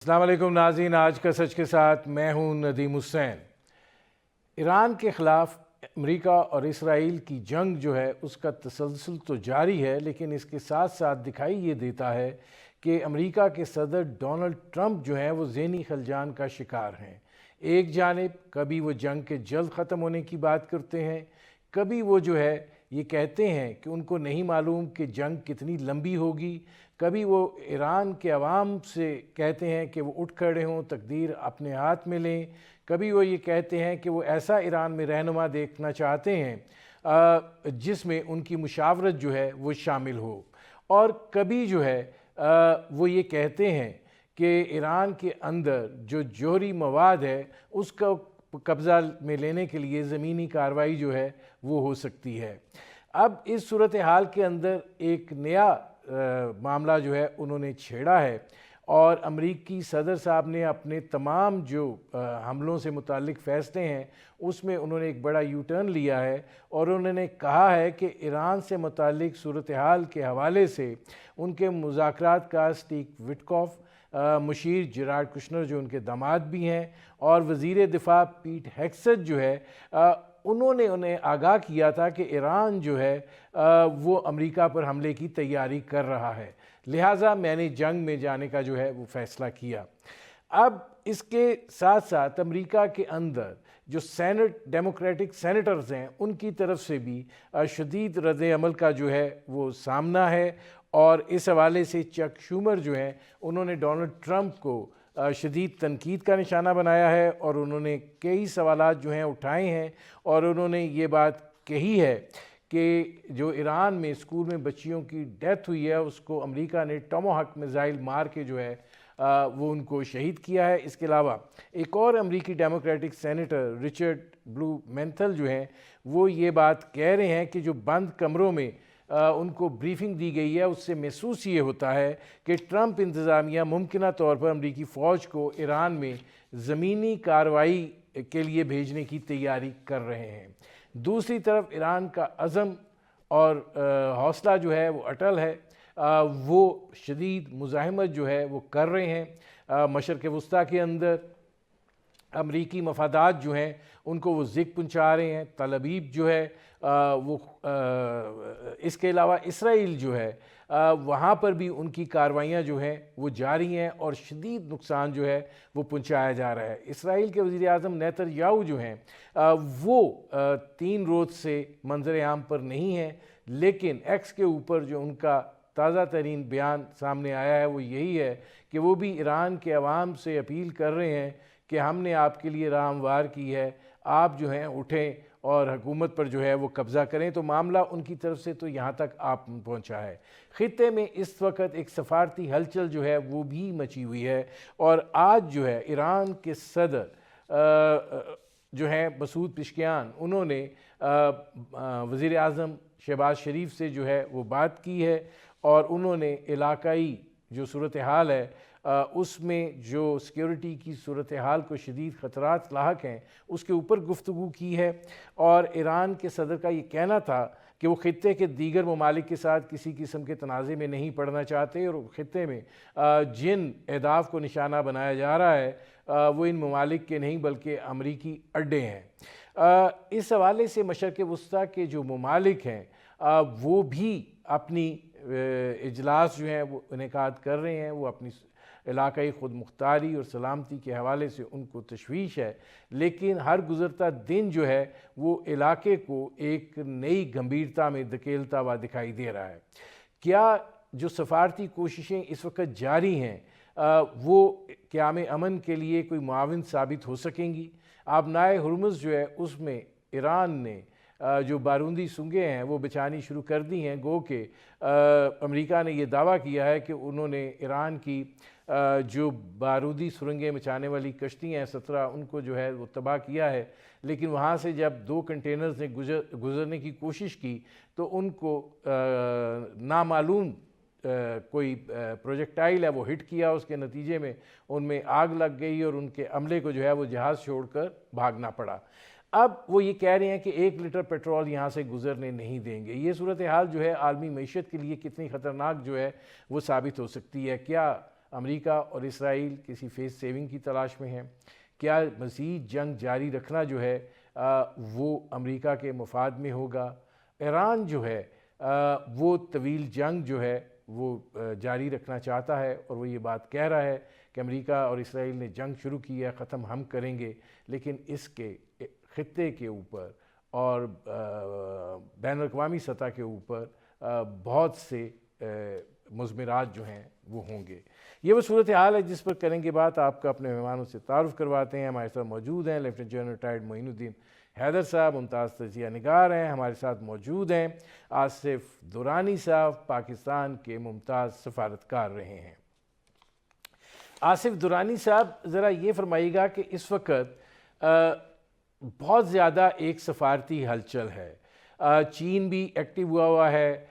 السلام علیکم ناظرین، آج کا سچ کے ساتھ میں ہوں ندیم حسین۔ ایران کے خلاف امریکہ اور اسرائیل کی جنگ جو ہے اس کا تسلسل تو جاری ہے، لیکن اس کے ساتھ ساتھ دکھائی یہ دیتا ہے کہ امریکہ کے صدر ڈونلڈ ٹرمپ جو ہیں وہ ذہنی خلجان کا شکار ہیں۔ ایک جانب کبھی وہ جنگ کے جلد ختم ہونے کی بات کرتے ہیں، کبھی وہ جو ہے یہ کہتے ہیں کہ ان کو نہیں معلوم کہ جنگ کتنی لمبی ہوگی، کبھی وہ ایران کے عوام سے کہتے ہیں کہ وہ اٹھ کھڑے ہوں، تقدیر اپنے ہاتھ میں لیں، کبھی وہ یہ کہتے ہیں کہ وہ ایسا ایران میں رہنما دیکھنا چاہتے ہیں جس میں ان کی مشاورت جو ہے وہ شامل ہو، اور کبھی جو ہے وہ یہ کہتے ہیں کہ ایران کے اندر جو جوہری مواد ہے اس کا قبضہ میں لینے کے لیے زمینی کارروائی جو ہے وہ ہو سکتی ہے۔ اب اس صورتحال کے اندر ایک نیا معاملہ جو ہے انہوں نے چھیڑا ہے، اور امریکی صدر صاحب نے اپنے تمام جو حملوں سے متعلق فیصلے ہیں اس میں انہوں نے ایک بڑا یو ٹرن لیا ہے، اور انہوں نے کہا ہے کہ ایران سے متعلق صورتحال کے حوالے سے ان کے مذاکرات کا اسٹیو وٹکوف، مشیر جیرارڈ کشنر جو ان کے داماد بھی ہیں، اور وزیر دفاع پیٹ ہیگسیت جو ہے انہوں نے انہیں آگاہ کیا تھا کہ ایران جو ہے وہ امریکہ پر حملے کی تیاری کر رہا ہے، لہٰذا میں نے جنگ میں جانے کا جو ہے وہ فیصلہ کیا۔ اب اس کے ساتھ ساتھ امریکہ کے اندر جو ڈیموکریٹک سینیٹرز ہیں ان کی طرف سے بھی شدید رد عمل کا جو ہے وہ سامنا ہے، اور اس حوالے سے چک شومر جو ہیں انہوں نے ڈونلڈ ٹرمپ کو شدید تنقید کا نشانہ بنایا ہے، اور انہوں نے کئی سوالات جو ہیں اٹھائے ہیں، اور انہوں نے یہ بات کہی ہے کہ جو ایران میں اسکول میں بچیوں کی ڈیتھ ہوئی ہے اس کو امریکہ نے ٹاماہاک میزائل مار کے جو ہے وہ ان کو شہید کیا ہے۔ اس کے علاوہ ایک اور امریکی ڈیموکریٹک سینیٹر رچرڈ بلو مینتھل جو ہیں وہ یہ بات کہہ رہے ہیں کہ جو بند کمروں میں ان کو بریفنگ دی گئی ہے اس سے محسوس یہ ہوتا ہے کہ ٹرمپ انتظامیہ ممکنہ طور پر امریکی فوج کو ایران میں زمینی کارروائی کے لیے بھیجنے کی تیاری کر رہے ہیں۔ دوسری طرف ایران کا عزم اور حوصلہ جو ہے وہ اٹل ہے، وہ شدید مزاحمت جو ہے وہ کر رہے ہیں۔ مشرق وسطیٰ کے اندر امریکی مفادات جو ہیں ان کو وہ زگ پہنچا رہے ہیں، تل ابیب جو ہے وہ اس کے علاوہ اسرائیل جو ہے وہاں پر بھی ان کی کارروائیاں جو ہیں وہ جاری ہیں، اور شدید نقصان جو ہے وہ پہنچایا جا رہا ہے۔ اسرائیل کے وزیر اعظم نیتن یاہو جو ہیں وہ 3 روز سے منظر عام پر نہیں ہیں، لیکن ایکس کے اوپر جو ان کا تازہ ترین بیان سامنے آیا ہے وہ یہی ہے کہ وہ بھی ایران کے عوام سے اپیل کر رہے ہیں کہ ہم نے آپ کے لیے راہ ہموار کی ہے، آپ جو ہیں اٹھیں اور حکومت پر جو ہے وہ قبضہ کریں۔ تو معاملہ ان کی طرف سے تو یہاں تک آپ پہنچا ہے۔ خطے میں اس وقت ایک سفارتی ہلچل جو ہے وہ بھی مچی ہوئی ہے، اور آج جو ہے ایران کے صدر جو ہیں مسعود پزشکیان انہوں نے وزیر اعظم شہباز شریف سے جو ہے وہ بات کی ہے، اور انہوں نے علاقائی جو صورتحال ہے اس میں جو سیکیورٹی کی صورتحال کو شدید خطرات لاحق ہیں اس کے اوپر گفتگو کی ہے، اور ایران کے صدر کا یہ کہنا تھا کہ وہ خطے کے دیگر ممالک کے ساتھ کسی قسم کے تنازع میں نہیں پڑنا چاہتے، اور خطے میں جن اہداف کو نشانہ بنایا جا رہا ہے وہ ان ممالک کے نہیں بلکہ امریکی اڈے ہیں۔ اس حوالے سے مشرق وسطیٰ کے جو ممالک ہیں وہ بھی اپنی اجلاس جو ہیں وہ انعقاد کر رہے ہیں، وہ اپنی علاقائی خود مختاری اور سلامتی کے حوالے سے ان کو تشویش ہے، لیکن ہر گزرتا دن جو ہے وہ علاقے کو ایک نئی گمبھیرتا میں دھکیلتا ہوا دکھائی دے رہا ہے۔ کیا جو سفارتی کوششیں اس وقت جاری ہیں وہ قیام امن کے لیے کوئی معاون ثابت ہو سکیں گی؟ آبنائے ہرمز جو ہے اس میں ایران نے جو بارودی سنگیں ہیں وہ بچھانی شروع کر دی ہیں، گو کہ امریکہ نے یہ دعویٰ کیا ہے کہ انہوں نے ایران کی جو بارودی سرنگیں بچھانے والی کشتیاں ہیں 17 ان کو جو ہے وہ تباہ کیا ہے، لیکن وہاں سے جب 2 کنٹینرز نے گزرنے کی کوشش کی تو ان کو نامعلوم کوئی پروجیکٹائل ہے وہ ہٹ کیا، اس کے نتیجے میں ان میں آگ لگ گئی اور ان کے عملے کو جو ہے وہ جہاز چھوڑ کر بھاگنا پڑا۔ اب وہ یہ کہہ رہے ہیں کہ 1 لیٹر پیٹرول یہاں سے گزرنے نہیں دیں گے۔ یہ صورتحال جو ہے عالمی معیشت کے لیے کتنی خطرناک جو ہے وہ ثابت ہو سکتی ہے۔ کیا امریکہ اور اسرائیل کسی فیس سیونگ کی تلاش میں ہیں؟ کیا مزید جنگ جاری رکھنا جو ہے وہ امریکہ کے مفاد میں ہوگا؟ ایران جو ہے وہ طویل جنگ جو ہے وہ جاری رکھنا چاہتا ہے، اور وہ یہ بات کہہ رہا ہے کہ امریکہ اور اسرائیل نے جنگ شروع کی ہے، ختم ہم کریں گے، لیکن اس کے خطے کے اوپر اور بین الاقوامی سطح کے اوپر بہت سے مضمرات جو ہیں وہ ہوں گے۔ یہ وہ صورتحال ہے جس پر کریں گے بات۔ آپ کا اپنے مہمانوں سے تعارف کرواتے ہیں۔ ہمارے ساتھ موجود ہیں لیفٹیننٹ جنرل ریٹائرڈ معین الدین حیدر صاحب، ممتاز تجزیہ نگار ہیں۔ ہمارے ساتھ موجود ہیں آصف درانی صاحب، پاکستان کے ممتاز سفارتکار رہے ہیں۔ آصف درانی صاحب، ذرا یہ فرمائیے گا کہ اس وقت بہت زیادہ ایک سفارتی ہلچل ہے، چین بھی ایکٹیو ہوا ہے،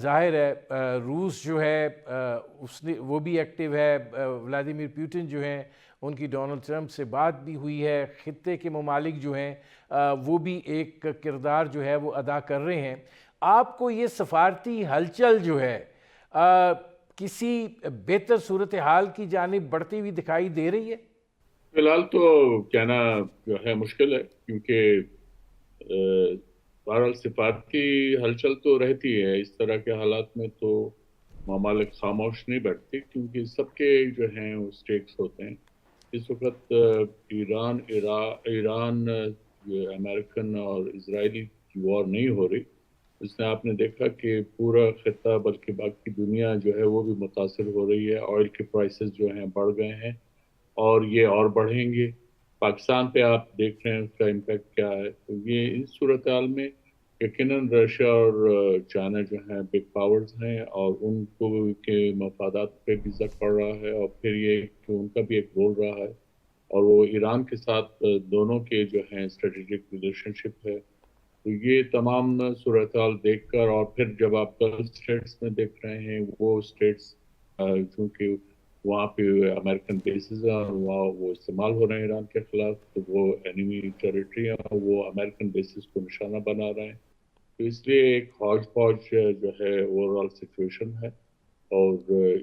ظاہر ہے روس جو ہے وہ بھی ایکٹیو ہے، ولادیمیر پوٹن جو ہیں ان کی ڈونلڈ ٹرمپ سے بات بھی ہوئی ہے، خطے کے ممالک جو ہیں وہ بھی ایک کردار جو ہے وہ ادا کر رہے ہیں۔ آپ کو یہ سفارتی ہلچل جو ہے کسی بہتر صورتحال کی جانب بڑھتی ہوئی دکھائی دے رہی ہے؟ فی الحال تو کہنا جو ہے مشکل ہے، کیونکہ بہرحال سفارتی ہلچل تو رہتی ہے۔ اس طرح کے حالات میں تو ممالک خاموش نہیں بیٹھتے، کیونکہ سب کے جو ہیں وہ سٹیکس ہوتے ہیں۔ اس وقت ایران امریکن اور اسرائیلی کی وار نہیں ہو رہی، اس میں آپ نے دیکھا کہ پورا خطہ بلکہ باقی دنیا جو ہے وہ بھی متاثر ہو رہی ہے۔ آئل کے پرائسز جو ہیں بڑھ گئے ہیں اور یہ اور بڑھیں گے۔ پاکستان پہ آپ دیکھ رہے ہیں اس کا امپیکٹ کیا ہے۔ تو یہ اس صورتحال میں یقیناً رشیا اور چائنا جو ہیں بگ پاورز ہیں، اور ان کو کے مفادات پہ بھی زد پڑ رہا ہے، اور پھر یہ کہ ان کا بھی ایک رول رہا ہے، اور وہ ایران کے ساتھ دونوں کے جو ہیں اسٹریٹجک ریلیشن شپ ہے۔ تو یہ تمام صورتحال دیکھ کر، اور پھر جب آپ گلف اسٹیٹس میں دیکھ رہے ہیں، وہ اسٹیٹس چونکہ وہاں پہ امریکن بیسز ہیں اور وہاں وہ استعمال ہو رہے ہیں ایران کے خلاف، تو وہ اینیمی ٹیریٹری ہیں اور وہ امریکن بیسز کو نشانہ بنا رہے ہیں۔ تو اس لیے ایک ہاج پاج جو ہے اوور آل سچویشن ہے، اور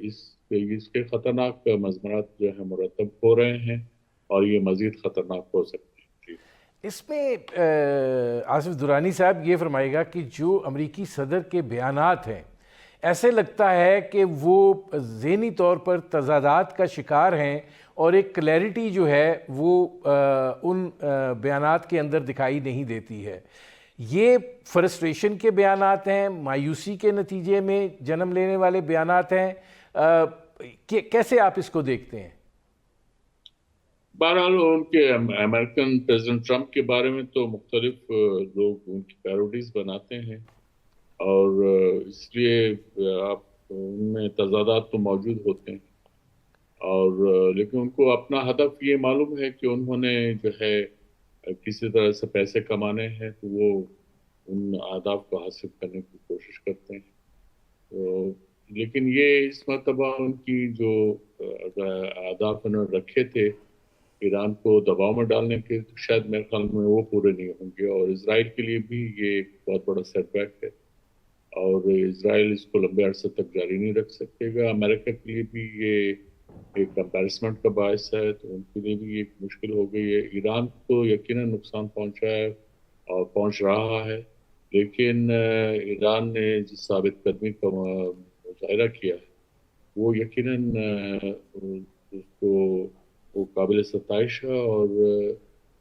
اس کے خطرناک مضمرات جو ہیں مرتب ہو رہے ہیں، اور یہ مزید خطرناک ہو سکتے ہیں۔ اس میں آصف درانی صاحب یہ فرمائے گا کہ جو امریکی صدر کے بیانات ہیں، ایسے لگتا ہے کہ وہ ذہنی طور پر تضادات کا شکار ہیں، اور ایک کلیئرٹی جو ہے وہ ان بیانات کے اندر دکھائی نہیں دیتی ہے۔ یہ فرسٹریشن کے بیانات ہیں، مایوسی کے نتیجے میں جنم لینے والے بیانات ہیں، کیسے آپ اس کو دیکھتے ہیں؟ بہرحال ان کے امریکن پریزیڈنٹ ٹرمپ کے بارے میں تو مختلف لوگ ان کی پیروڈیز بناتے ہیں، اور اس لیے آپ ان میں تضادات تو موجود ہوتے ہیں، اور لیکن ان کو اپنا ہدف یہ معلوم ہے کہ انہوں نے جو ہے کسی طرح سے پیسے کمانے ہیں، تو وہ ان اہداف کو حاصل کرنے کی کوشش کرتے ہیں۔ لیکن یہ اس مرتبہ ان کی جو اہداف انہوں نے رکھے تھے ایران کو دباؤ میں ڈالنے کے، شاید میرے خیال میں وہ پورے نہیں ہوں گے، اور اسرائیل کے لیے بھی یہ ایک بہت بڑا سیٹ بیک ہے، اور اسرائیل اس کو لمبے عرصے تک جاری نہیں رکھ سکے گا۔ امریکہ کے لیے بھی یہ ایک امبیرسمنٹ کا باعث ہے، تو ان کے لیے بھی ایک مشکل ہو گئی ہے۔ ایران کو یقیناً نقصان پہنچا ہے اور پہنچ رہا ہے، لیکن ایران نے جس ثابت قدمی کا مظاہرہ کیا ہے وہ یقیناً اس کو وہ قابل ستائش ہے، اور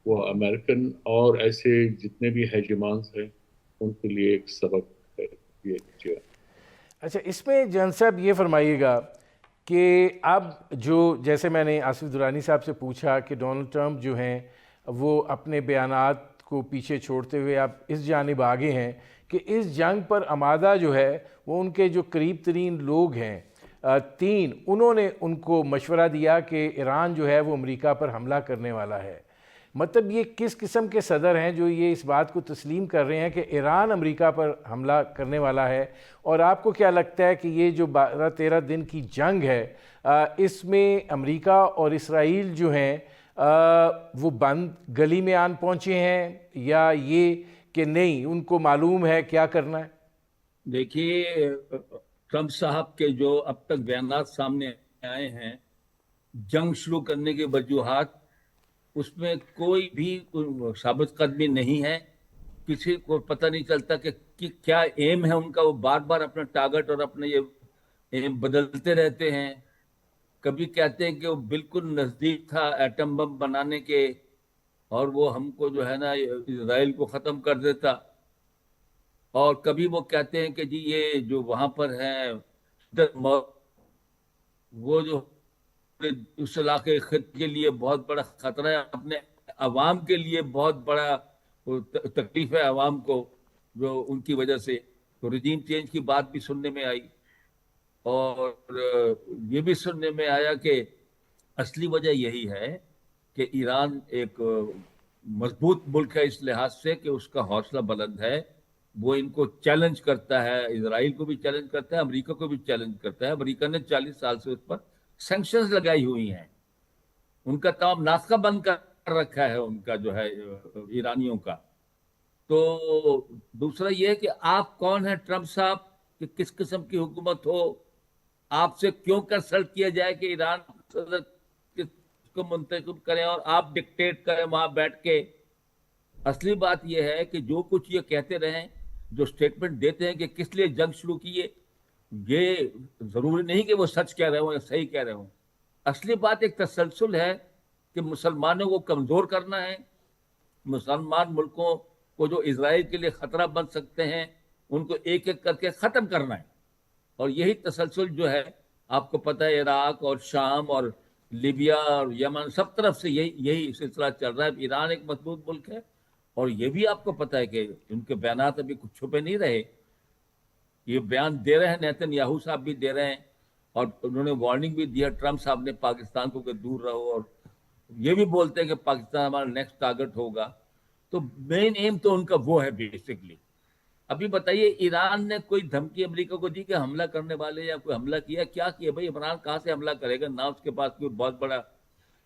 وہ امریکن اور ایسے جتنے بھی ہیجمانز ہیں ان کے لیے ایک سبق ہے یہ۔ اچھا، اس میں جان صاحب یہ فرمائیے گا کہ اب جو جیسے میں نے آصف درانی صاحب سے پوچھا کہ ڈونلڈ ٹرمپ جو ہیں وہ اپنے بیانات کو پیچھے چھوڑتے ہوئے اب اس جانب آگے ہیں کہ اس جنگ پر آمادہ جو ہے وہ ان کے جو قریب ترین لوگ ہیں 3، انہوں نے ان کو مشورہ دیا کہ ایران جو ہے وہ امریکہ پر حملہ کرنے والا ہے۔ مطلب یہ کس قسم کے صدر ہیں جو یہ اس بات کو تسلیم کر رہے ہیں کہ ایران امریکہ پر حملہ کرنے والا ہے؟ اور آپ کو کیا لگتا ہے کہ یہ جو 12-13 دن کی جنگ ہے اس میں امریکہ اور اسرائیل جو ہیں وہ بند گلی میں آن پہنچے ہیں، یا یہ کہ نہیں ان کو معلوم ہے کیا کرنا ہے؟ دیکھیے، ٹرمپ صاحب کے جو اب تک بیانات سامنے آئے ہیں جنگ شروع کرنے کے وجوہات، اس میں کوئی بھی ثابت قدمی نہیں ہے. کسی کو پتہ نہیں چلتا کہ کیا ایم ہے ان کا. وہ بار بار اپنا ٹارگٹ اور اپنے یہ ایم بدلتے رہتے ہیں. کبھی کہتے ہیں کہ وہ بالکل نزدیک تھا ایٹم بم بنانے کے اور وہ ہم کو جو ہے نا اسرائیل کو ختم کر دیتا، اور کبھی وہ کہتے ہیں کہ جی یہ جو وہاں پر ہیں وہ جو اس علاقے خطے کے لیے بہت بڑا خطرہ ہے، اپنے عوام کے لیے بہت بڑا تکلیف ہے عوام کو جو ان کی وجہ سے. تو رجیم چینج کی بات بھی سننے میں آئی، اور یہ بھی سننے میں آیا کہ اصلی وجہ یہی ہے کہ ایران ایک مضبوط ملک ہے اس لحاظ سے کہ اس کا حوصلہ بلند ہے. وہ ان کو چیلنج کرتا ہے، اسرائیل کو بھی چیلنج کرتا ہے، امریکہ کو بھی چیلنج کرتا ہے. امریکہ نے 40 سال سے اس پر سینکشنز لگائی ہوئی ہیں، ان کا تمام ناسکا بند کر رکھا ہے ان کا جو ہے ایرانیوں کا. تو دوسرا یہ ہے کہ آپ کون ہیں ٹرمپ صاحب، کہ کس قسم کی حکومت ہو، آپ سے کیوں کنسلٹ کیا جائے کہ ایران صدر کو منتخب کریں اور آپ ڈکٹیٹ کریں وہاں بیٹھ کے. اصلی بات یہ ہے کہ جو کچھ یہ کہتے رہیں، جو سٹیٹمنٹ دیتے ہیں کہ کس لیے جنگ شروع کیے، یہ ضروری نہیں کہ وہ سچ کہہ رہے ہوں یا صحیح کہہ رہے ہوں. اصلی بات ایک تسلسل ہے کہ مسلمانوں کو کمزور کرنا ہے، مسلمان ملکوں کو جو اسرائیل کے لیے خطرہ بن سکتے ہیں ان کو ایک ایک کر کے ختم کرنا ہے. اور یہی تسلسل جو ہے آپ کو پتہ ہے عراق اور شام اور لیبیا اور یمن سب طرف سے یہی سلسلہ چل رہا ہے. ایران ایک مضبوط ملک ہے، اور یہ بھی آپ کو پتہ ہے کہ ان کے بیانات ابھی کچھ چھپے نہیں رہے. یہ بیان دے رہے ہیں نیتن یاہو صاحب بھی دے رہے ہیں، اور انہوں نے وارننگ بھی دیا ٹرمپ صاحب نے پاکستان کو کہ دور رہو، اور یہ بھی بولتے ہیں کہ پاکستان ہمارا نیکسٹ ٹارگٹ ہوگا. تو مین ایم تو ان کا وہ ہے بیسکلی. ابھی بتائیے ایران نے کوئی دھمکی امریکہ کو دی کہ حملہ کرنے والے یا کوئی حملہ کیا؟ کیا کیا بھائی؟ عمران کہاں سے حملہ کرے گا؟ نہ اس کے پاس کوئی بہت بڑا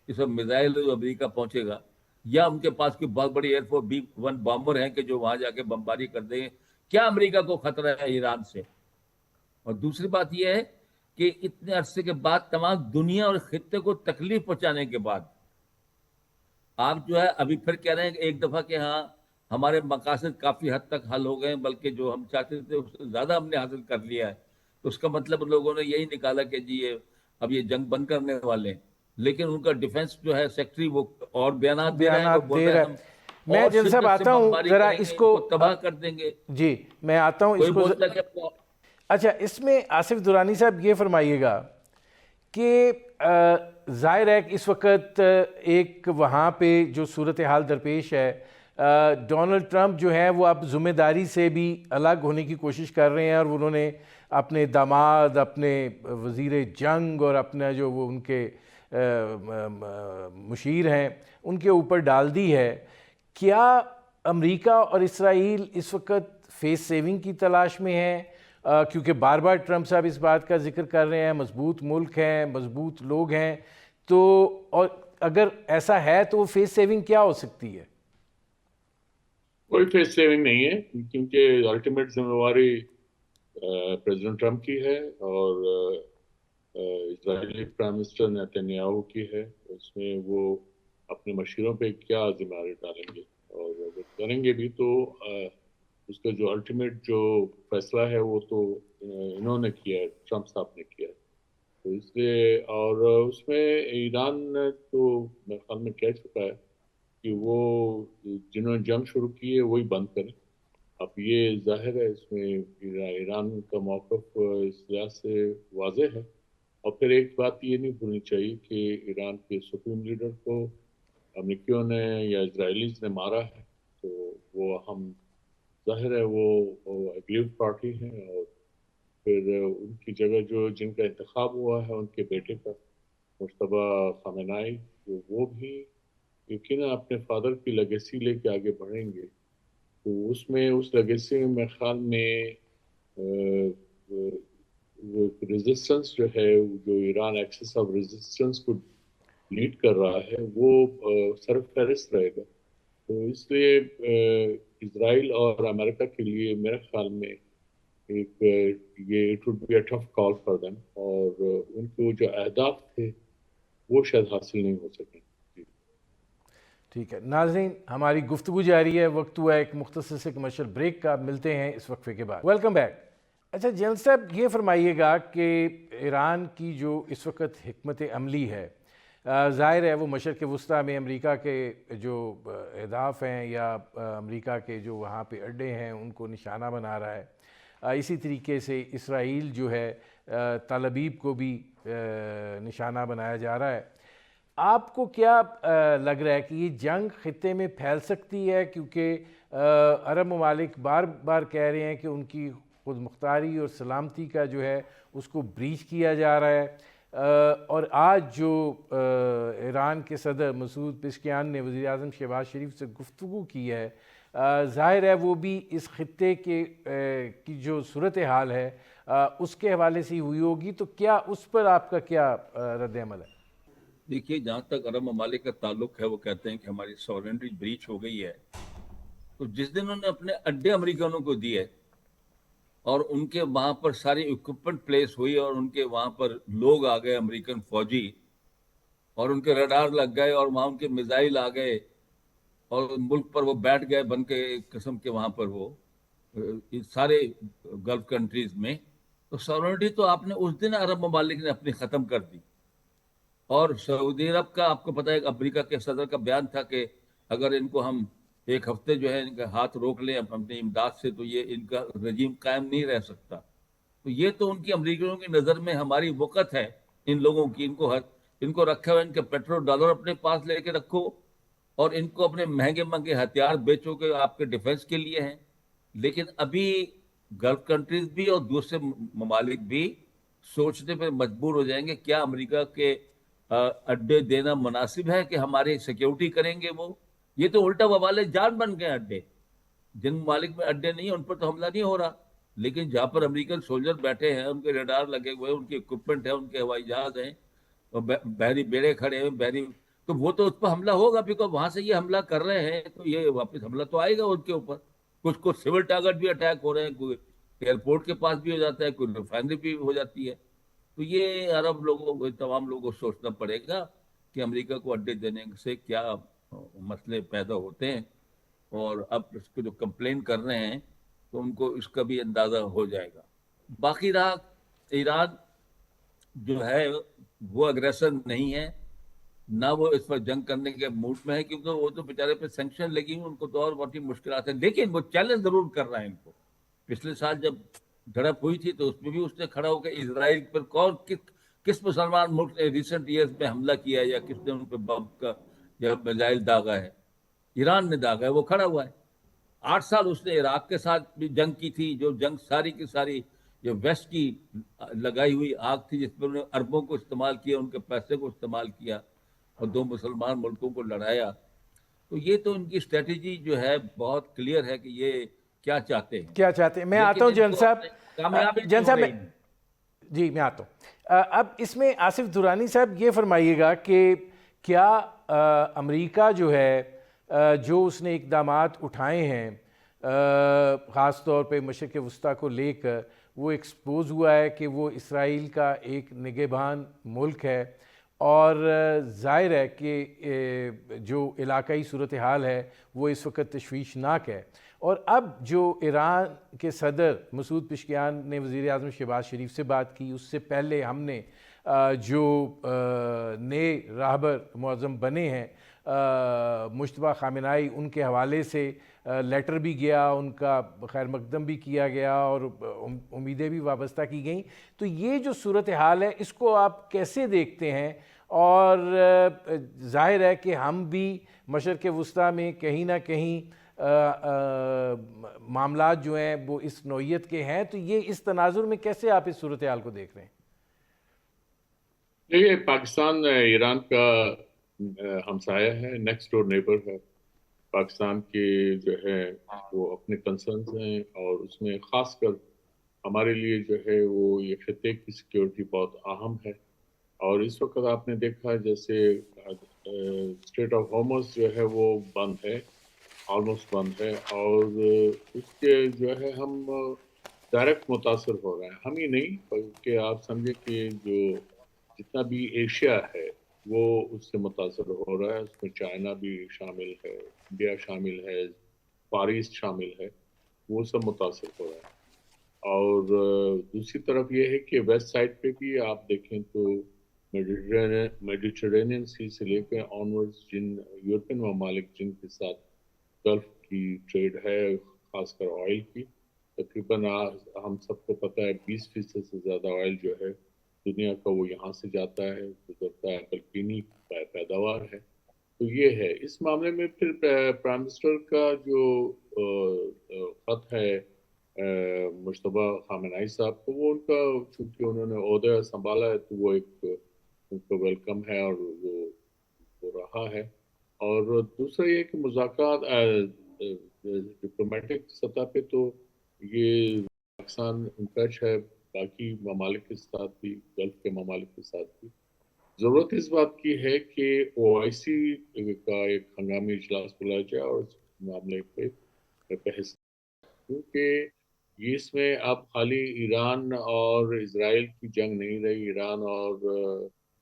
اس وقت میزائل جو امریکہ پہنچے گا، یا ان کے پاس کوئی بہت بڑی ایئر فورس B-1 بامبر ہیں کہ جو وہاں جا کے بمباری کر دیں گے. کیا امریکہ کو خطرہ ہے ایران سے؟ اور دوسری بات یہ ہے کہ اتنے عرصے کے بعد تمام دنیا اور خطے کو تکلیف پہنچانے کے بعد آپ جو ہے ابھی پھر کہہ رہے ہیں کہ ایک دفعہ کہ ہاں ہمارے مقاصد کافی حد تک حل ہو گئے ہیں، بلکہ جو ہم چاہتے تھے اس سے زیادہ ہم نے حاصل کر لیا ہے. تو اس کا مطلب لوگوں نے یہی نکالا کہ جی اب یہ جنگ بند کرنے والے ہیں. لیکن ان کا ڈیفنس جو ہے سیکٹری وہ اور بیانات دے رہے ہیں، وہ بول رہے ہیں ہم میں اور جن صاحب شدت سے آتا ہوں بمباری ذرا کریں اس گے، ان کو کو تباہ کر دیں گے. جی میں آتا ہوں اس کوئی کو. بولتا کہ اچھا، اس میں آصف درانی صاحب یہ فرمائیے گا کہ ظاہر ہے کہ اس وقت ایک وہاں پہ جو صورتحال درپیش ہے، ڈونلڈ ٹرمپ جو ہیں وہ اب ذمہ داری سے بھی الگ ہونے کی کوشش کر رہے ہیں، اور انہوں نے اپنے داماد، اپنے وزیر جنگ اور اپنا جو وہ ان کے مشیر ہیں ان کے اوپر ڈال دی ہے. کیا امریکہ اور اسرائیل اس وقت فیس سیونگ کی تلاش میں ہیں؟ کیونکہ بار بار ٹرمپ صاحب اس بات کا ذکر کر رہے ہیں مضبوط ملک ہیں، مضبوط لوگ ہیں. تو اور اگر ایسا ہے تو وہ فیس سیونگ کیا ہو سکتی ہے؟ کوئی فیس سیونگ نہیں ہے، کیونکہ الٹیمیٹ ذمہ داری پریزیڈنٹ ٹرمپ کی ہے اور اسرائیلی پرائم منسٹر نیتن یاہو کی ہے. اس میں وہ اپنے مشیروں پہ کیا ذمہ داری ڈالیں گے، اور اگر کریں گے بھی تو اس کا جو الٹیمیٹ جو فیصلہ ہے وہ تو انہوں نے کیا ہے، ٹرمپ صاحب نے کیا ہے. تو اس لیے اور اس میں ایران نے تو میرے خیال میں کہہ چکا ہے کہ وہ جنہوں نے جنگ شروع کی ہے وہی بند کریں. اب یہ ظاہر ہے اس میں ایران کا موقف اس لحاظ سے واضح ہے. اور پھر ایک بات یہ نہیں بھولنی چاہیے کہ ایران کے سپریم لیڈر کو امریکیوں نے یا اسرائیلیز نے مارا ہے، تو وہ ہم ظاہر ہے وہ اگلیو پارٹی ہیں. اور پھر ان کی جگہ جو جن کا انتخاب ہوا ہے ان کے بیٹے کا مجتبی خامنہئی، وہ بھی یقیناً اپنے فادر کی لیگیسی لے کے آگے بڑھیں گے. تو اس میں اس لیگیسی میں خیال میں وہ ریزسٹنس جو ہے، جو ایران ایکسس آف ریزسٹنس کو لیڈ کر رہا ہے، وہ سرفہرست رہے گا. تو اس لیے اسرائیل اور امریکہ کے لیے میرے خیال میں ایک یہ it would be a tough call for them, اور ان کو جو اہداف تھے وہ شاید حاصل نہیں ہو سکیں. ٹھیک ہے ناظرین، ہماری گفتگو جاری ہے، وقت ہوا ہے ایک مختصر سے کمرشل بریک کا، ملتے ہیں اس وقفے کے بعد. Welcome back. اچھا جنرل صاحب یہ فرمائیے گا کہ ایران کی جو اس وقت حکمت عملی ہے، ظاہر ہے وہ مشرق وسطیٰ میں امریکہ کے جو اہداف ہیں یا امریکہ کے جو وہاں پہ اڈے ہیں ان کو نشانہ بنا رہا ہے. اسی طریقے سے اسرائیل جو ہے تل ابیب کو بھی نشانہ بنایا جا رہا ہے. آپ کو کیا لگ رہا ہے کہ یہ جنگ خطے میں پھیل سکتی ہے؟ کیونکہ عرب ممالک بار بار کہہ رہے ہیں کہ ان کی خود مختاری اور سلامتی کا جو ہے اس کو بریچ کیا جا رہا ہے. اور آج جو ایران کے صدر مسعود پزشکیان نے وزیر اعظم شہباز شریف سے گفتگو کی ہے، ظاہر ہے وہ بھی اس خطے کی جو صورتحال ہے اس کے حوالے سے ہوئی ہوگی. تو کیا اس پر آپ کا کیا رد عمل ہے؟ دیکھیے، جہاں تک عرب ممالک کا تعلق ہے وہ کہتے ہیں کہ ہماری سورنٹی بریچ ہو گئی ہے. تو جس دن انہوں نے اپنے اڈے امریکنوں کو دیے اور ان کے وہاں پر ساری اکوپمنٹ پلیس ہوئی اور ان کے وہاں پر لوگ آ گئے امریکن فوجی اور ان کے ریڈار لگ گئے اور وہاں ان کے میزائل آ گئے اور ملک پر وہ بیٹھ گئے بن کے ایک قسم کے وہاں پر وہ سارے گلف کنٹریز میں، تو سورنٹی تو آپ نے اس دن عرب ممالک نے اپنی ختم کر دی. اور سعودی عرب کا آپ کو پتہ ہے امریکہ کے صدر کا بیان تھا کہ اگر ان کو ہم ایک ہفتے جو ہے ان کا ہاتھ روک لیں اپنی امداد سے تو یہ ان کا رجیم قائم نہیں رہ سکتا. تو یہ تو ان کی امریکیوں کی نظر میں ہماری وقت ہے ان لوگوں کی. ان کو رکھا ہوا ان کے پیٹرول ڈالر اپنے پاس لے کے رکھو اور ان کو اپنے مہنگے مہنگے ہتھیار بیچو کہ آپ کے ڈیفنس کے لیے ہیں. لیکن ابھی گلف کنٹریز بھی اور دوسرے ممالک بھی سوچنے پہ مجبور ہو جائیں گے کیا امریکہ کے اڈے دینا مناسب ہے کہ ہماری سیکیورٹی کریں گے وہ. یہ تو الٹا وبال جان بن گئے اڈے. جن ممالک میں اڈے نہیں ہیں ان پر تو حملہ نہیں ہو رہا، لیکن جہاں پر امریکن سولجر بیٹھے ہیں، ان کے ریڈار لگے ہوئے ہیں، ان کی اکوپمنٹ ہے، ان کے ہوائی جہاز ہیں اور بحری بیڑے کھڑے ہیں تو وہ تو اس پر حملہ ہوگا. بیکاز وہاں سے یہ حملہ کر رہے ہیں تو یہ واپس حملہ تو آئے گا ان کے اوپر. کچھ سول ٹارگٹ بھی اٹیک ہو رہے ہیں، کوئی ایئرپورٹ کے پاس بھی ہو جاتا ہے، کوئی ریفائنری بھی ہو جاتی ہے. تو یہ عرب لوگوں کو، تمام لوگوں کو سوچنا پڑے گا کہ امریکہ کو اڈے دینے سے کیا مسئلے پیدا ہوتے ہیں. اور اب اس کو جو کمپلین کر رہے ہیں تو ان کو اس کا بھی اندازہ ہو جائے گا. باقی رہا ایران جو ہے وہ اگریسر نہیں ہے، نہ وہ اس پر جنگ کرنے کے موڈ میں ہے، کیونکہ وہ تو بیچارے پہ سینکشن لگی ہوئی، ان کو تو اور بہت ہی مشکلات ہیں. لیکن وہ چیلنج ضرور کر رہا ہے ان کو. پچھلے سال جب جھڑپ ہوئی تھی تو اس میں بھی اس نے کھڑا ہو کے اسرائیل پر کس مسلمان ملک نے ریسنٹ ایئرز میں حملہ کیا ہے یا کس نے ان پہ بم کا یا میزائل داغا ہے؟ ایران نے داغا ہے، وہ کھڑا ہوا ہے. 8 سال اس نے عراق کے ساتھ بھی جنگ کی تھی، جو جنگ ساری کی ساری جو ویسٹ کی لگائی ہوئی آگ تھی، جس میں انہوں نے اربوں کو استعمال کیا، ان کے پیسے کو استعمال کیا اور 2 مسلمان ملکوں کو لڑایا. تو یہ تو ان کی اسٹریٹجی جو ہے بہت کلیئر ہے کہ یہ کیا چاہتے ہیں. کیا چاہتے ہیں؟ میں لیکن آتا ہوں ان جن کو صاحب. کامیابی جن نہیں ہو صاحب رہی. جی میں آتا ہوں. اب اس میں آصف درانی صاحب یہ فرمائیے گا کہ کیا امریکہ جو ہے جو اس نے اقدامات اٹھائے ہیں خاص طور پہ مشرق وسطیٰ کو لے کر، وہ ایکسپوز ہوا ہے کہ وہ اسرائیل کا ایک نگہبان ملک ہے، اور ظاہر ہے کہ جو علاقائی صورتحال ہے وہ اس وقت تشویشناک ہے. اور اب جو ایران کے صدر مسعود پزشکیان نے وزیر اعظم شہباز شریف سے بات کی، اس سے پہلے ہم نے جو نئے راہبر معظم بنے ہیں مجتبیٰ خامنائی، ان کے حوالے سے لیٹر بھی گیا، ان کا خیر مقدم بھی کیا گیا اور امیدیں بھی وابستہ کی گئیں. تو یہ جو صورتحال ہے اس کو آپ کیسے دیکھتے ہیں؟ اور ظاہر ہے کہ ہم بھی مشرق وسطیٰ میں کہیں نہ کہیں معاملات جو ہیں وہ اس نوعیت کے ہیں. تو یہ اس تناظر میں کیسے آپ اس صورتحال کو دیکھ رہے ہیں؟ یہ پاکستان ایران کا ہمسایہ ہے، نیکسٹ ڈور نیبر ہے. پاکستان کے جو ہے وہ اپنے کنسرنز ہیں اور اس میں خاص کر ہمارے لیے جو ہے وہ یہ خطے کی سیکیورٹی بہت اہم ہے. اور اس وقت آپ نے دیکھا جیسے اسٹریٹ آف ہارمز جو ہے وہ بند ہے، آلموسٹ بند ہے، اور اس کے جو ہے ہم ڈائریکٹ متاثر ہو رہا ہے. ہم ہی نہیں بلکہ آپ سمجھے کہ جو جتنا بھی ایشیا ہے وہ اس سے متاثر ہو رہا ہے. اس میں چائنا بھی شامل ہے, انڈیا شامل ہے, فار ایسٹ شامل ہے, وہ سب متاثر ہو رہا ہے. اور دوسری طرف یہ ہے کہ ویسٹ سائڈ پہ بھی آپ دیکھیں تو میڈیٹرینین سی سے لے کے آنورڈ جن یورپین ممالک جن کے ساتھ گلف کی ٹریڈ ہے, خاص کر آئل کی, تقریباً ہم سب کو پتہ ہے 20% سے زیادہ آئل جو ہے دنیا کا وہ یہاں سے جاتا ہے, گزرتا ہے, بلکینی پیداوار ہے. تو یہ ہے اس معاملے میں. پھر پرائم منسٹر کا جو خط ہے مجتبیٰ خامنہئی صاحب کو, وہ ان کا چونکہ انہوں نے عہدہ سنبھالا ہے تو وہ ایک ان کو ویلکم ہے اور وہ رہا ہے. اور دوسرا یہ کہ مذاکرات ڈپلومیٹک سطح پہ تو یہ پاکستان انٹچ ہے باقی ممالک کے ساتھ بھی, گلف کے ممالک کے ساتھ بھی. ضرورت اس بات کی ہے کہ OIC کا ایک ہنگامی اجلاس بلایا جائے اور اس معاملے پہ بحث, کیونکہ اس میں اب خالی ایران اور اسرائیل کی جنگ نہیں رہی, ایران اور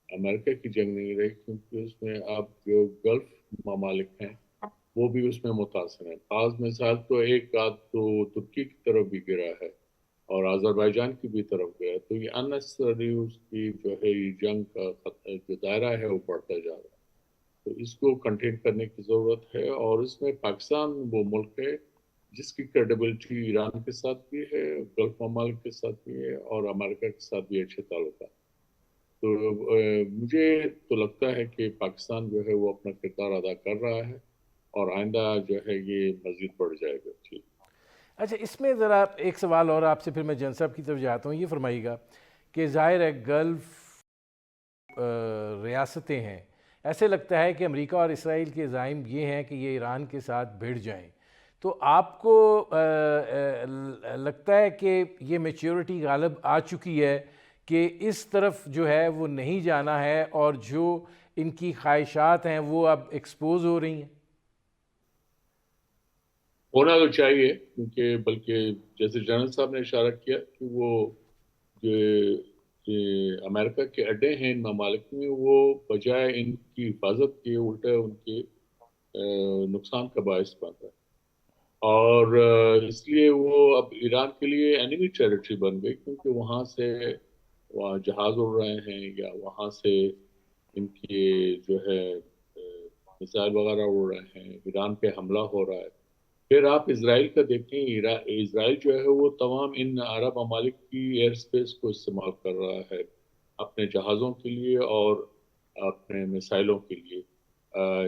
امریکہ کی جنگ نہیں رہی, کیونکہ اس میں اب جو گلف ممالک ہیں وہ بھی اس میں متاثر ہیں. خاص مثال تو ایک آدھ تو ترکی کی طرف بھی گرا ہے اور آذربائیجان کی بھی طرف گیا. تو یہ اننیسسری اس کی جو ہے یہ جنگ کا جو دائرہ ہے وہ بڑھتا جا رہا ہے. تو اس کو کنٹین کرنے کی ضرورت ہے. اور اس میں پاکستان وہ ملک ہے جس کی کریڈیبلٹی ایران کے ساتھ بھی ہے, گلف ممالک کے ساتھ بھی ہے, اور امریکہ کے ساتھ بھی اچھے تعلقات. تو مجھے تو لگتا ہے کہ پاکستان جو ہے وہ اپنا کردار ادا کر رہا ہے اور آئندہ جو ہے یہ مزید بڑھ جائے گا. ٹھیک. اچھا, اس میں ذرا ایک سوال اور آپ سے پھر میں جن صاحب کی طرف جاتا ہوں. یہ فرمائیے گا کہ ظاہر ہے گلف ریاستیں ہیں, ایسے لگتا ہے کہ امریکہ اور اسرائیل کے عزائم یہ ہیں کہ یہ ایران کے ساتھ بھڑ جائیں. تو آپ کو لگتا ہے کہ یہ میچیورٹی غالب آ چکی ہے کہ اس طرف جو ہے وہ نہیں جانا ہے اور جو ان کی خواہشات ہیں وہ اب ایکسپوز ہو رہی ہیں؟ ہونا تو چاہیے, کیونکہ بلکہ جیسے جنرل صاحب نے اشارہ کیا کہ وہ جو امریکہ کے اڈے ہیں ان ممالک میں, وہ بجائے ان کی حفاظت کے الٹا ان کے نقصان کا باعث بنتا ہے. اور اس لیے وہ اب ایران کے لیے اینیمی ٹیریٹری بن گئی, کیونکہ وہاں سے وہاں جہاز اڑ رہے ہیں یا وہاں سے ان کے جو ہے میزائل وغیرہ اڑ رہے ہیں, ایران پہ حملہ ہو رہا ہے. پھر آپ اسرائیل کا دیکھیں, اسرائیل جو ہے وہ تمام ان عرب ممالک کی ایئر سپیس کو استعمال کر رہا ہے اپنے جہازوں کے لیے اور اپنے میسائلوں کے لیے.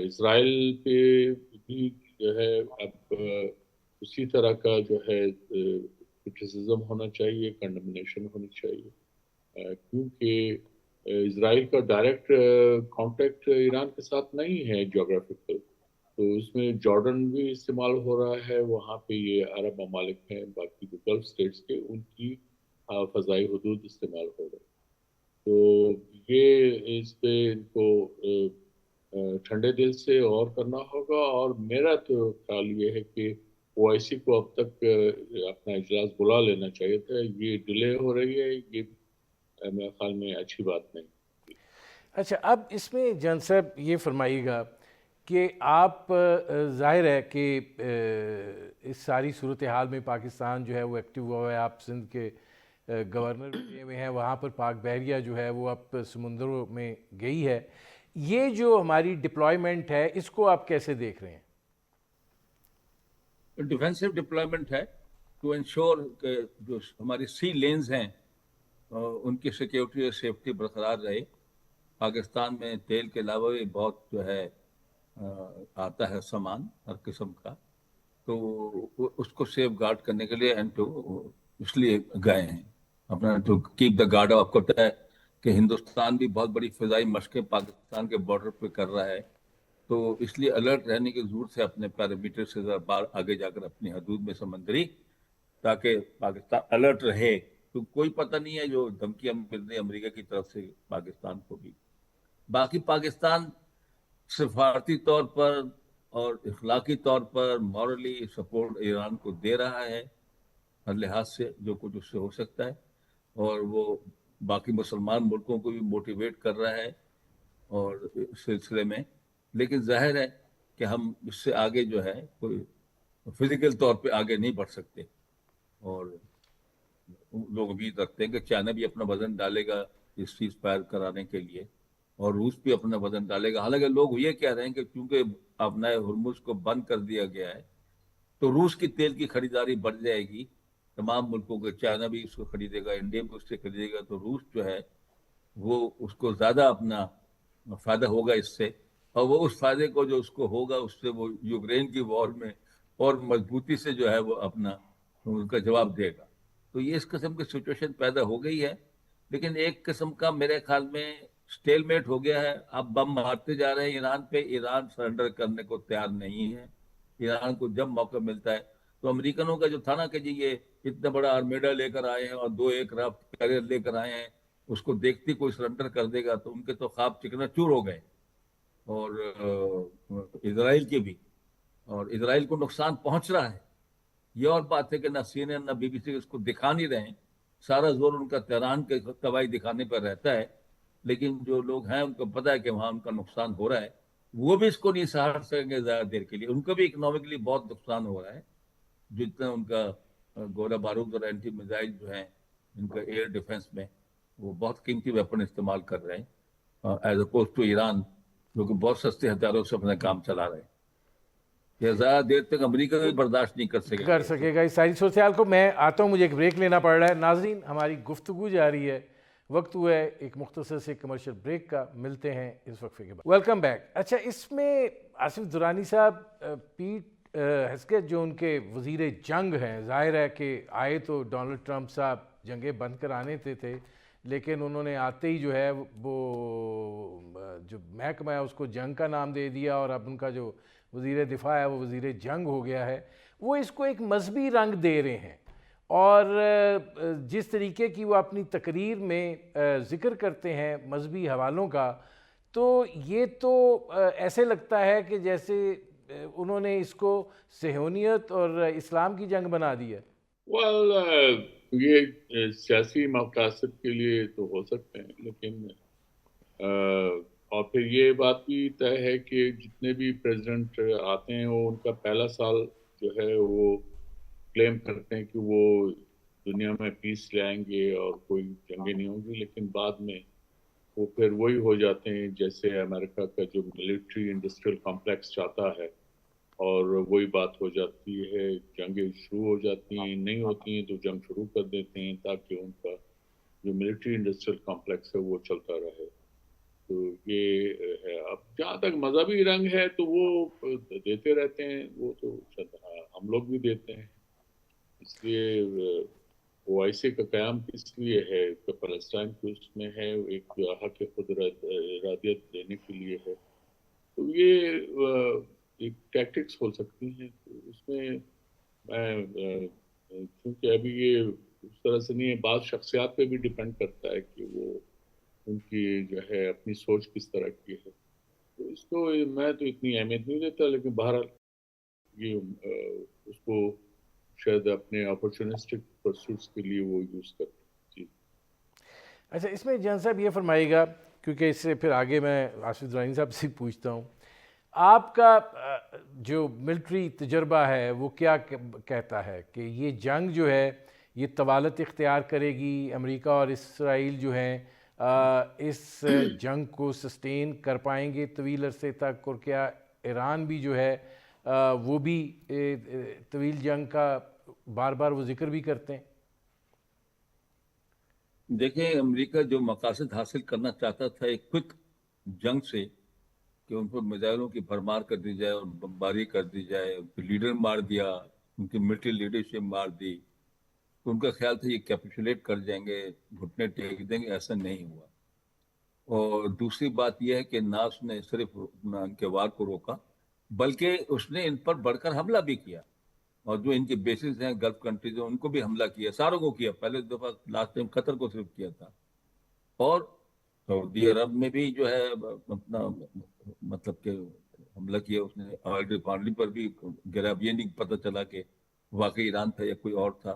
اسرائیل پہ بھی جو ہے اب اسی طرح کا جو ہے کرٹیسزم ہونا چاہیے, کنڈمنیشن ہونی چاہیے, کیونکہ اسرائیل کا ڈائریکٹ کانٹیکٹ ایران کے ساتھ نہیں ہے جغرافیکل. تو اس میں جارڈن بھی استعمال ہو رہا ہے, وہاں پہ یہ عرب ممالک ہیں باقی جو گلف اسٹیٹس کے, ان کی فضائی حدود استعمال ہو رہے ہیں. تو یہ اس پہ ان کو ٹھنڈے دل سے اور کرنا ہوگا. اور میرا تو خیال یہ ہے کہ OIC کو اب تک اپنا اجلاس بلا لینا چاہیے تھا. یہ ڈیلے ہو رہی ہے, یہ میرے خیال میں اچھی بات نہیں. اچھا, اب اس میں جان صاحب یہ فرمائیے گا کہ آپ ظاہر ہے کہ اس ساری صورتحال میں پاکستان جو ہے وہ ایکٹیو ہوا ہے. آپ سندھ کے گورنر بنے ہوئے ہیں, وہاں پر پاک بحریہ جو ہے وہ اب سمندروں میں گئی ہے. یہ جو ہماری ڈپلائمنٹ ہے اس کو آپ کیسے دیکھ رہے ہیں؟ ڈیفینسو ڈپلائمنٹ ہے ٹو انشور کہ جو ہماری سی لینز ہیں ان کی سیکیورٹی اور سیفٹی برقرار رہے. پاکستان میں تیل کے علاوہ بھی بہت جو ہے آتا ہے سامان ہر قسم کا, تو اس کو سیف گارڈ کرنے کے لیے اس لیے گئے ہیں اپنا ٹو کیپ دا گارڈ. آپ کو پتہ ہے کہ ہندوستان بھی بہت بڑی فضائی مشقیں پاکستان کے بارڈر پہ کر رہا ہے, تو اس لیے الرٹ رہنے کی ضرورت ہے اپنے پیرامیٹر سے ذرا بار آگے جا کر اپنی حدود میں سمندری, تاکہ پاکستان الرٹ رہے. تو کوئی پتہ نہیں ہے جو دھمکیاں مل رہی امریکہ کی طرف سے پاکستان کو بھی. باقی پاکستان سفارتی طور پر اور اخلاقی طور پر مورلی سپورٹ ایران کو دے رہا ہے, ہر لحاظ سے جو کچھ اس سے ہو سکتا ہے، اور وہ باقی مسلمان ملکوں کو بھی موٹیویٹ کر رہا ہے اور اس سلسلے میں. لیکن ظاہر ہے کہ ہم اس سے آگے جو ہے کوئی فزیکل طور پہ آگے نہیں بڑھ سکتے، اور لوگ امید رکھتے ہیں کہ چائنا بھی اپنا وزن ڈالے گا اس چیز پائر کرانے کے لیے، اور روس بھی اپنا وزن ڈالے گا. حالانکہ لوگ یہ کہہ رہے ہیں کہ چونکہ اپنا ہرمز کو بند کر دیا گیا ہے تو روس کی تیل کی خریداری بڑھ جائے گی تمام ملکوں کے. چائنا بھی اس کو خریدے گا، انڈیا بھی اس سے خریدے گا، تو روس جو ہے وہ اس کو زیادہ اپنا فائدہ ہوگا اس سے، اور وہ اس فائدے کو جو اس کو ہوگا اس سے وہ یوکرین کی وار میں اور مضبوطی سے جو ہے وہ اپنا ان کا جواب دے گا. تو یہ اس قسم کی سچویشن پیدا ہو گئی ہے، لیکن ایک قسم کا میرے خیال میں سٹیل میٹ ہو گیا ہے. اب بم مارتے جا رہے ہیں ایران پہ، ایران سرنڈر کرنے کو تیار نہیں ہے. ایران کو جب موقع ملتا ہے تو امریکنوں کا جو تھا نا کہ جی یہ اتنا بڑا آرمیڈا لے کر آئے ہیں اور 2 ایئرکرافٹ کیریئر لے کر آئے ہیں، اس کو دیکھتے کوئی سرنڈر کر دے گا تو ان کے تو خواب چکنا چور ہو گئے، اور اسرائیل کے بھی، اور اسرائیل کو نقصان پہنچ رہا ہے. یہ اور بات ہے کہ نہ سی این این نہ بی بی سی اس کو دکھا نہیں رہے ہیں، سارا زور ان کا تہران کے تباہی دکھانے پر رہتا ہے، لیکن جو لوگ ہیں ان کو پتہ ہے کہ وہاں ان کا نقصان ہو رہا ہے. وہ بھی اس کو نہیں سہار سکیں گے زیادہ دیر کے لیے، ان کو بھی اکنامکلی بہت نقصان ہو رہا ہے. جتنا ان کا گولہ بارود اور اینٹی میزائل جو ہیں ان کا ایئر ڈیفنس میں وہ بہت قیمتی ویپن استعمال کر رہے ہیں، ایز اپوز ٹو ایران جو کہ بہت سستے ہتھیاروں سے اپنا کام چلا رہے ہیں. یہ زیادہ دیر تک امریکہ بھی برداشت نہیں کر سکے گا اس ساری صورتحال کو. میں آتا ہوں، مجھے ایک بریک لینا پڑ رہا ہے. ناظرین، ہماری گفتگو جاری ہے، وقت ہوا ہے ایک مختصر سے کمرشل بریک کا. ملتے ہیں اس وقفے کے بعد. Welcome back. اچھا، اس میں آصف درانی صاحب، پیٹ ہیسکیت جو ان کے وزیر جنگ ہیں، ظاہر ہے کہ آئے تو ڈونلڈ ٹرمپ صاحب جنگیں بند کرانے تھے، لیکن انہوں نے آتے ہی جو ہے وہ جو محکمہ ہے اس کو جنگ کا نام دے دیا، اور اب ان کا جو وزیر دفاع ہے وہ وزیر جنگ ہو گیا ہے. وہ اس کو ایک مذہبی رنگ دے رہے ہیں، اور جس طریقے کی وہ اپنی تقریر میں ذکر کرتے ہیں مذہبی حوالوں کا، تو یہ تو ایسے لگتا ہے کہ جیسے انہوں نے اس کو صہیونیت اور اسلام کی جنگ بنا دی ہے. یہ سیاسی مقاصد کے لیے تو ہو سکتے ہیں، لیکن اور پھر یہ بات بھی طے ہے کہ جتنے بھی پریزیڈنٹ آتے ہیں وہ ان کا پہلا سال جو ہے وہ کلیم کرتے ہیں کہ وہ دنیا میں پیس لے آئیں گے اور کوئی جنگیں نہیں ہوں گی، لیکن بعد میں وہ پھر وہی ہو جاتے ہیں جیسے امریکہ کا جو ملٹری انڈسٹریل کمپلیکس چاہتا ہے، اور وہی بات ہو جاتی ہے. جنگیں شروع ہو جاتی ہیں، نہیں ہوتی ہیں تو جنگ شروع کر دیتے ہیں تاکہ ان کا جو ملٹری انڈسٹریل کمپلیکس ہے وہ چلتا رہے. تو یہ ہے. اب جہاں تک مذہبی رنگ ہے تو وہ دیتے رہتے ہیں، وہ تو ہم لوگ بھی دیتے ہیں. اس لیے او آئی سی کا قیام اس لیے ہے کہ فلسطین کی اس میں ہے ایک حق خود ارادیت دینے کے لیے ہے. تو یہ ایک ٹیکٹکس ہو سکتی ہیں. تو اس میں میں کیونکہ ابھی یہ اس طرح سے نہیں ہے، بعض شخصیات پہ بھی ڈیپینڈ کرتا ہے کہ وہ ان کی جو ہے اپنی سوچ کس طرح کی ہے. تو اس کو میں تو اتنی اہمیت نہیں دیتا، لیکن بہرحال یہ اس کو شاید اپنے اپرچونسٹک پرسوٹس کے لیے وہ یوز کرتے ہیں. جی اچھا، اس میں جان صاحب یہ فرمائے گا، کیونکہ اس سے پھر آگے میں آصف درانی صاحب سے پوچھتا ہوں، آپ کا جو ملٹری تجربہ ہے وہ کیا کہتا ہے کہ یہ جنگ جو ہے یہ طوالت اختیار کرے گی؟ امریکہ اور اسرائیل جو ہیں اس جنگ کو سسٹین کر پائیں گے طویل عرصے تک؟ اور کیا ایران بھی جو ہے وہ بھی طویل جنگ کا بار بار وہ ذکر بھی کرتے ہیں؟ دیکھیں، امریکہ جو مقاصد حاصل کرنا چاہتا تھا ایک کوئک جنگ سے، کہ ان پر میزائلوں کی بھرمار کر دی جائے اور بمباری کر دی جائے، ان کے لیڈر مار دیا، ان کی ملٹری لیڈرشپ مار دی، تو ان کا خیال تھا یہ کیپیچولیٹ کر جائیں گے، گھٹنے ٹیک دیں گے. ایسا نہیں ہوا. اور دوسری بات یہ ہے کہ نہ اس نے صرف ان کے وار کو روکا، بلکہ اس نے ان پر بڑھ کر حملہ بھی کیا، اور جو ان کے بیسز ہیں گلف کنٹریز ان کو بھی حملہ کیا، ساروں کو کیا. پہلے دفعہ لاسٹ ٹائم قطر کو صرف کیا تھا، اور سعودی عرب میں بھی جو ہے اپنا مطلب کہ حملہ کیا اس نے. آئل ریفائنری پر بھی گرا. یہ نہیں پتہ چلا کہ واقعی ایران تھا یا کوئی اور تھا.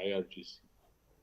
IRGC,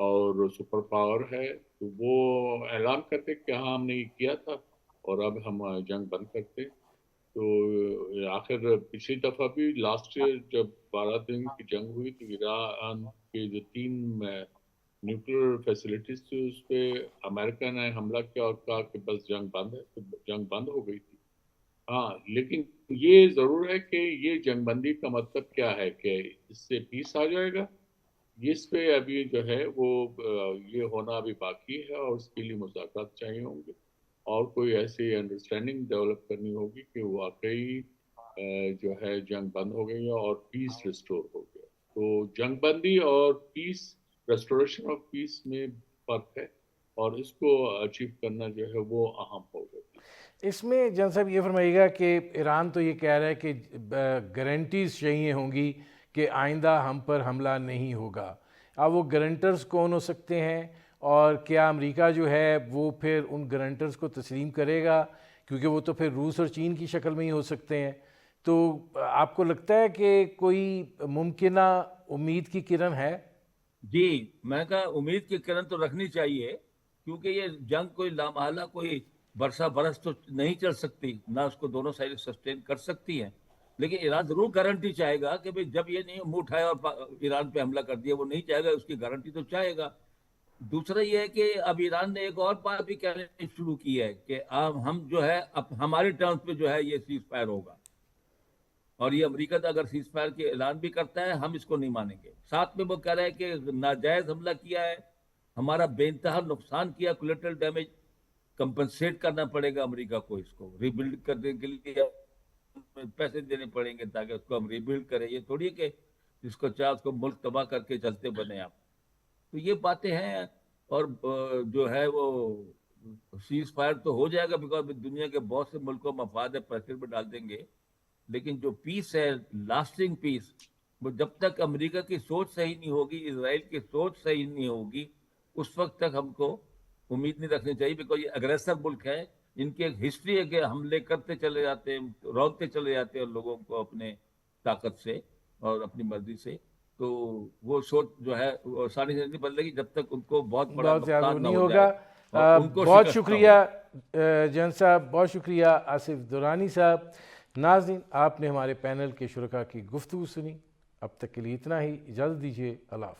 اور سپر پاور ہے، تو وہ اعلان کرتے کہ ہاں ہم نے یہ کیا تھا اور اب ہم جنگ بند کرتے. تو آخر پچھلی دفعہ بھی لاسٹ ایئر جب 12 دن کی جنگ ہوئی تو ایران کے جو 3 نیوکلیر فیسلٹیز تھی اس پہ امریکہ نے حملہ کیا اور کہا کہ بس جنگ بند ہے، تو جنگ بند ہو گئی تھی. ہاں لیکن یہ ضرور ہے کہ یہ جنگ بندی کا مطلب کیا ہے کہ اس سے پیس آ جائے گا، اس پہ ابھی جو ہے وہ یہ ہونا ابھی باقی ہے اور اس کے لیے مذاکرات چاہیے ہوں گے اور کوئی ایسی انڈرسٹینڈنگ ڈیولپ کرنی ہوگی کہ واقعی جو ہے جنگ بند ہو گئی اور پیس ریسٹور ہو گیا. تو جنگ بندی اور پیس، ریسٹوریشن آف پیس میں فرق ہے اور اس کو اچیو کرنا جو ہے وہ اہم ہوگا. اس میں جان صاحب یہ فرمائیے گا کہ ایران تو یہ کہہ رہا ہے کہ گارنٹیز چاہیے ہوں گی کہ آئندہ ہم پر حملہ نہیں ہوگا. اب وہ گارنٹرز کون ہو سکتے ہیں اور کیا امریکہ جو ہے وہ پھر ان گارنٹرز کو تسلیم کرے گا، کیونکہ وہ تو پھر روس اور چین کی شکل میں ہی ہو سکتے ہیں. تو آپ کو لگتا ہے کہ کوئی ممکنہ امید کی کرن ہے؟ جی میں کہا امید کی کرن تو رکھنی چاہیے، کیونکہ یہ جنگ کوئی لامحالہ کوئی برسہ برس تو نہیں چل سکتی، نہ اس کو دونوں سائڈ سسٹین کر سکتی ہیں. لیکن ایران ضرور گارنٹی چاہے گا کہ جب یہ نہیں منہ اٹھایا اور ایران پہ حملہ کر دیا، وہ نہیں چاہے گا، اس کی گارنٹی تو چاہے گا. دوسرا یہ ہے کہ اب ایران نے ایک اور بات بھی کہنے شروع کی ہے کہ اب ہم جو ہے اب ہمارے ٹرمز پہ جو ہے یہ سیز فائر ہوگا، اور یہ امریکہ تو اگر سیز فائر کے اعلان بھی کرتا ہے ہم اس کو نہیں مانیں گے. ساتھ میں وہ کہہ رہے ہیں کہ ناجائز حملہ کیا ہے، ہمارا بے انتہا نقصان کیا، کولیٹرل ڈیمیج کمپنسیٹ کرنا پڑے گا امریکہ کو، اس کو ریبلڈ کرنے کے لیے پیسے دینے پڑیں گے تاکہ اس کو ہم ریبلڈ کریں. یہ تھوڑی ہے کہ جس کو چاہ اس کو ملک تباہ کر کے چلتے بنے آپ. تو یہ باتیں ہیں. اور جو ہے وہ سیز فائر تو ہو جائے گا بیکاز دنیا کے بہت سے ملکوں مفاد ہے، پریشر میں ڈال دیں گے. لیکن جو پیس ہے، لاسٹنگ پیس، وہ جب تک امریکہ کی سوچ صحیح نہیں ہوگی، اسرائیل کی سوچ صحیح نہیں ہوگی، اس وقت تک ہم کو امید نہیں رکھنی چاہیے. بیکاز یہ اگریسر ملک ہے، ان کی ایک ہسٹری ہے کہ حملے کرتے چلے جاتے ہیں، رونتے چلے جاتے ہیں لوگوں کو اپنے طاقت سے اور اپنی مرضی سے. تو وہ سوچ جو ہے وہ آسانی سے نہیں بدلے گی جب تک ان کو بہت بڑا بہت زیادہ نقصان نہ نہیں ہو جائے ہوگا. اور ان کو بہت شکست نہ شکریہ ہو. جان صاحب، بہت شکریہ آصف درانی صاحب. ناظرین، آپ نے ہمارے پینل کے شرکاء کی گفتگو سنی. اب تک کے لیے اتنا ہی، اجازت دیجیے. اللہ حافظ.